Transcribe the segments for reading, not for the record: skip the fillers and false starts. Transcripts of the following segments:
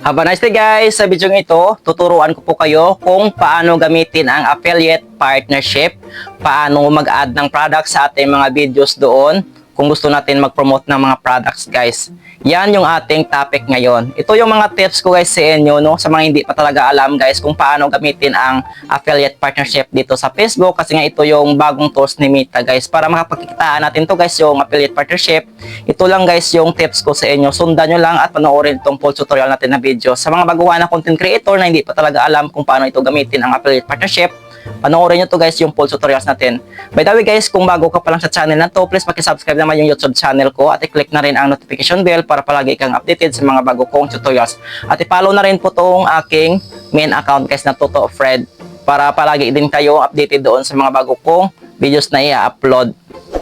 Have a nice day guys! Sa video ito, tuturuan ko po kayo kung paano gamitin ang affiliate partnership, paano mag-add ng products sa ating mga videos doon, kung gusto natin mag-promote ng mga products guys. Yan yung ating topic ngayon. Ito yung mga tips ko guys sa inyo, no? Sa mga hindi pa talaga alam guys kung paano gamitin ang affiliate partnership dito sa Facebook, kasi nga ito yung bagong tools ni Meta guys. Para makapagkikitaan natin to guys yung affiliate partnership, ito lang guys yung tips ko sa inyo. Sundan nyo lang at panoorin itong full tutorial natin na video. Sa mga baguhan na content creator na hindi pa talaga alam kung paano ito gamitin ang affiliate partnership, panoorin nyo to guys yung full tutorials natin. By the way guys, kung bago ka pa lang sa channel na to, please subscribe naman yung YouTube channel ko at i-click na rin ang notification bell para palagi kang updated sa mga bago kong tutorials. At i-follow na rin po tong aking main account guys na Totoo Fred para palagi din kayo updated doon sa mga bago kong videos na i-upload.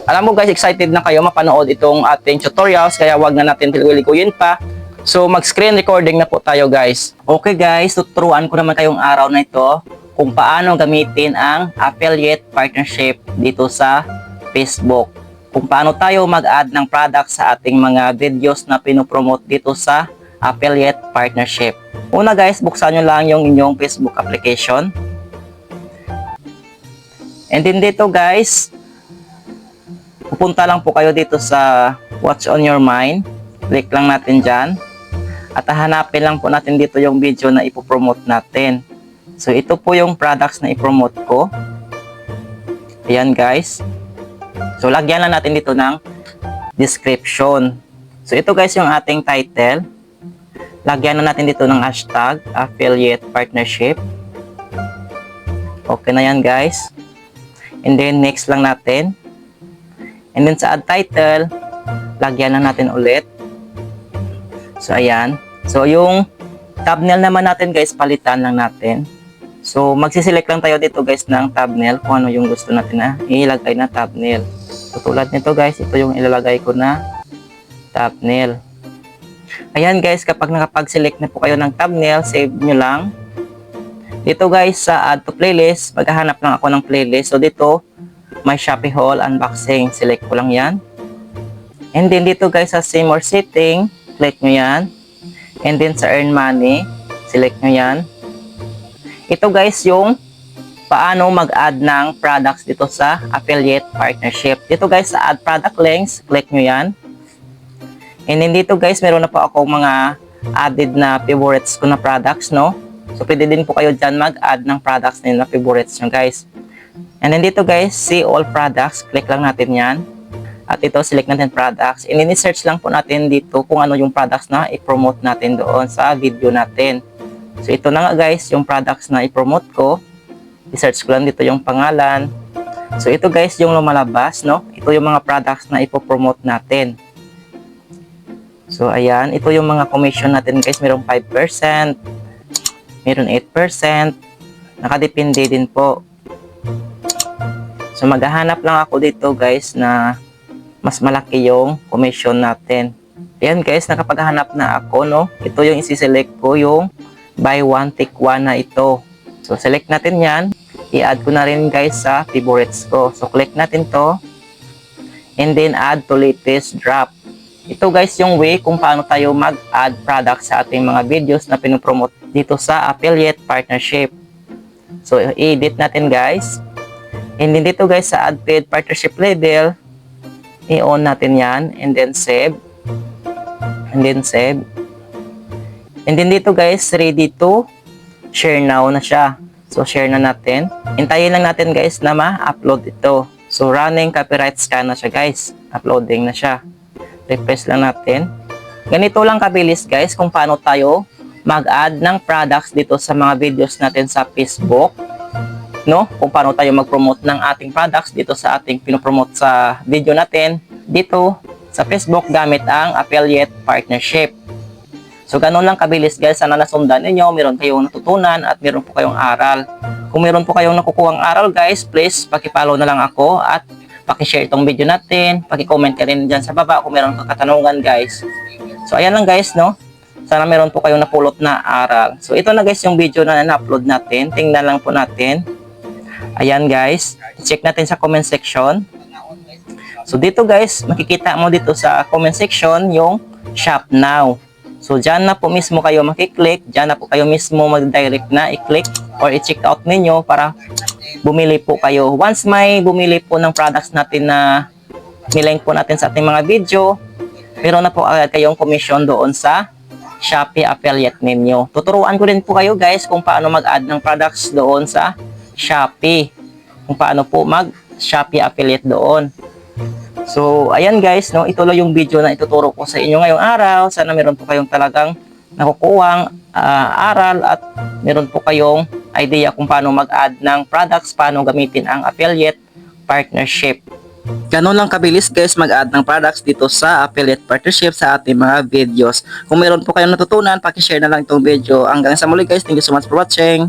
Alam mo guys, excited na kayo mapanood itong ating tutorials, kaya wag na natin liguin pa. So mag-screen recording na po tayo guys. Okay guys, tuturuan ko naman kayong araw na ito kung paano gamitin ang affiliate partnership dito sa Facebook. Kung paano tayo mag-add ng product sa ating mga videos na pinopromote dito sa affiliate partnership. Una guys, buksan nyo lang yung inyong Facebook application. And then dito guys, pupunta lang po kayo dito sa What's on your mind. Click lang natin dyan. At hahanapin lang po natin dito yung video na ipopromote natin. So, ito po yung products na i-promote ko. Ayan guys. So, lagyan lang natin dito ng description. So, ito guys yung ating title. Lagyan na natin dito ng hashtag, affiliate partnership. Okay na yan guys. And then, next lang natin. And then, sa add title, lagyan na natin ulit. So, ayan. So, yung thumbnail naman natin guys, palitan lang natin. So, magsiselect lang tayo dito guys ng thumbnail kung ano yung gusto natin na ilagay na thumbnail. So, tulad nito guys, ito yung ilalagay ko na thumbnail. Ayan guys, kapag nakapag-select na po kayo ng thumbnail, save nyo lang. Dito guys, sa add to playlist, maghahanap lang ako ng playlist. So, dito, my Shopee haul unboxing. Select ko lang yan. And then dito guys, sa see more setting, click nyo yan. And then sa earn money, select nyo yan. Ito guys yung paano mag-add ng products dito sa affiliate partnership. Dito guys sa add product links, click nyo yan. And then dito guys, meron na po ako mga added na favorites ko na products, no? So pwede din po kayo dyan mag-add ng products na favorites nyo guys. And then dito guys, see all products, click lang natin yan. At ito, select natin products. And then search lang po natin dito kung ano yung products na i-promote natin doon sa video natin. So, ito na nga guys, yung products na i-promote ko. I-search ko lang dito yung pangalan. So, ito guys, yung lumalabas, no? Ito yung mga products na ipopromote natin. So, ayan. Ito yung mga commission natin guys. Merong 5%. Meron 8%. Nakadepende din po. So, maghahanap lang ako dito guys na mas malaki yung commission natin. Ayan guys, nakapaghahanap na ako, no? Ito yung isi-select ko, yung buy one take one na ito. So, select natin yan. I-add ko na rin guys sa favorites ko. So, click natin to. And then, add to latest drop. Ito guys yung way kung paano tayo mag-add products sa ating mga videos na pinopromote dito sa affiliate partnership. So, i-edit natin guys. And then dito guys sa add paid partnership label, i-on natin yan. And then, save. And then, save. And then dito guys, ready to share now na siya. So, share na natin. Hintayin lang natin guys na ma-upload ito. So, running copyright scan na siya guys. Uploading na siya. Refresh lang natin. Ganito lang kabilis guys kung paano tayo mag-add ng products dito sa mga videos natin sa Facebook. No? Kung paano tayo mag-promote ng ating products dito sa ating pinopromote sa video natin dito sa Facebook gamit ang affiliate partnership. So, ganun lang kabilis guys. Sana nasundan ninyo, meron kayong natutunan at meron po kayong aral. Kung meron po kayong nakukuhang aral guys, please paki-follow na lang ako at paki-share itong video natin. Paki-comment ka rin dyan sa baba kung meron kang katanungan guys. So, ayan lang guys, no? Sana meron po kayong napulot na aral. So, ito na guys yung video na na-upload natin. Tingnan lang po natin. Ayan guys. Check natin sa comment section. So, dito guys, makikita mo dito sa comment section yung Shop Now. So, dyan na po mismo kayo makiklik, dyan na po kayo mismo mag-direct na i-click or i-check out ninyo para bumili po kayo. Once may bumili po ng products natin na nilink po natin sa ating mga video, meron na po agad kayong commission doon sa Shopee affiliate ninyo. Tuturuan ko din po kayo guys kung paano mag-add ng products doon sa Shopee. Kung paano po mag-Shopee affiliate doon. So, ayan guys, no, ito lang yung video na ituturo ko sa inyo ngayong araw. Sana meron po kayong talagang nakukuhang aral at meron po kayong idea kung paano mag-add ng products, paano gamitin ang affiliate partnership. Ganun lang kabilis guys mag-add ng products dito sa affiliate partnership sa ating mga videos. Kung meron po kayong natutunan, paki-share na lang itong video. Hanggang sa muli guys, thank you so much for watching.